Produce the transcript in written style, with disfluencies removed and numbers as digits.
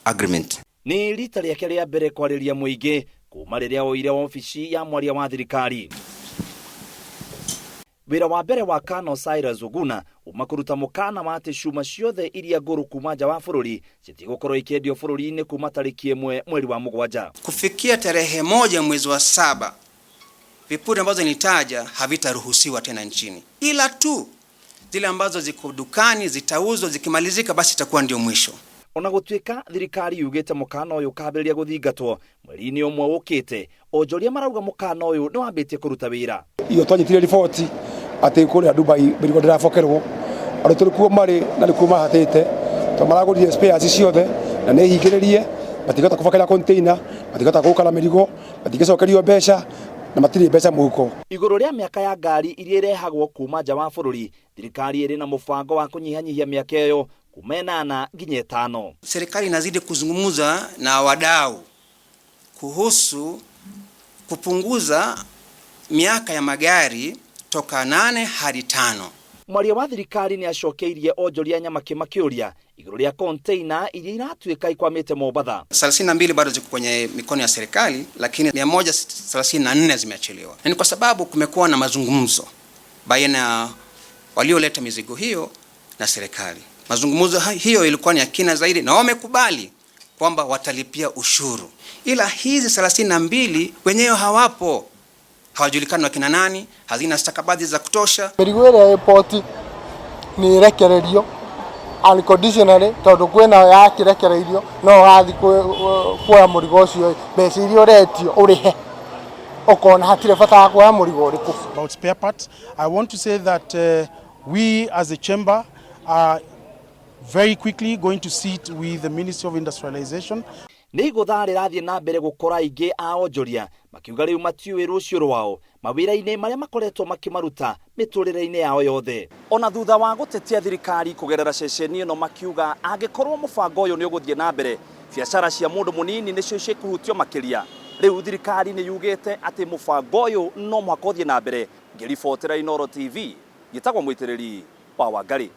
agreement. Ni rita rĩake rĩa mbere kwarĩria mũingĩ kuma rĩrĩa oire ofici ya mwaria wa thirikari. Wĩra wa mbere wa Kano Cyrus Oguna uma kũruta mũkana wa atĩ cuma ciothe iria ngũrũ kuma nja wa bũrũri citigũkorwo ikĩendio bũrũri-inĩ kuma tarĩki 1 mweri wa 7. Kufikia tarehe 1 mwezi wa 7, vipuri ambazo nitaja havitaruhusiwa tena nchini, ila tu zile ambazo ziko dukani zitauzwa, zikimalizika basi itakuwa ndio mwisho. Ona gũtuĩka thirikari yugĩte mũkana ũyũ ũkambĩrĩria gũthingatwo mweri-inĩ ũmwe ũkĩte, onjoria marauga mũkana ũyũ nĩ wambĩtie kũruta wĩra. Iyo twanyitire riboti atĩ kũrĩa Dubai mĩrigo ndĩrabokerwo, andũ tũrĩ kuo marĩ na nĩ kuo mahatĩte, to maragũrire spares ciothe na nĩ hingĩrĩrie, matigata kũbokera container, matigata gũkala mĩrigo, matigĩcokerio mbeca na matirĩ mbeca mũhuko. Igũrũ rĩa mĩaka ya ngari iria irehagwo kuma nja wa bũrũri, thirikari ĩrĩ na mũbango wa kũnyihanyihia mĩaka ĩyo kuma 8 nginya 5. Serikali inazidi kuzungumza na wadau kuhusu kupunguza miaka ya magari toka 8 hadi 5. Mwaria wa thirikari ni acokeirie onjoria nyamake makĩũria igũrũ rĩa container iria iratuĩka ikwamĩte Mombasa. 32 bado ziko kwenye mikono ya serikali, lakini 134 zimeachiliwa. Ni kwa sababu kumekuwa na mazungumzo baina ya walioleta mizigo hiyo na serikali. Mazungumzo hiyo ilikuwa ni ya kina zaidi na wamekubali kwamba watalipia ushuru. Ila hizi 32 wenyewe hawapo. Hawajulikani wakina nani, hazina stakabadhi za kutosha. Mĩrigo ĩrĩa airport ni rekererio unconditionally, tondũ kwĩna yakĩrekereirio no wathi kuoya mũrigo ũcio mbeca iria ũretio ũrĩhe ukona hatirĩ bata wa kuoya mũrigo ũrĩkũ. About spare parts, I want to say that we as a chamber are very quickly going to sit with the Ministry of Industrialization. Nĩ igũtha rĩrathiĩ na mbere gũkora aingĩ a onjoria makiuga rĩu matiũĩ rũciũ rwao mawĩra-inĩ marĩa makoretwo makimaruta mĩtũrĩre-inĩ yao yothe. Ona thutha wa gũtetia thirikari kũgerera ceceni ĩno makiuga angĩkorwo mũbango ũyũ nĩ ũgũthiĩ na mbere, biacara cia mũndũ mũnini nĩcio cikũhutio makĩria. Rĩu thirikari nĩ yugĩte atĩ mũbango ũyũ no mũhaka ũthiĩ na mbere. Ngĩribotera Inooro TV, gĩtagwo Mũitĩrĩri wa Wangari.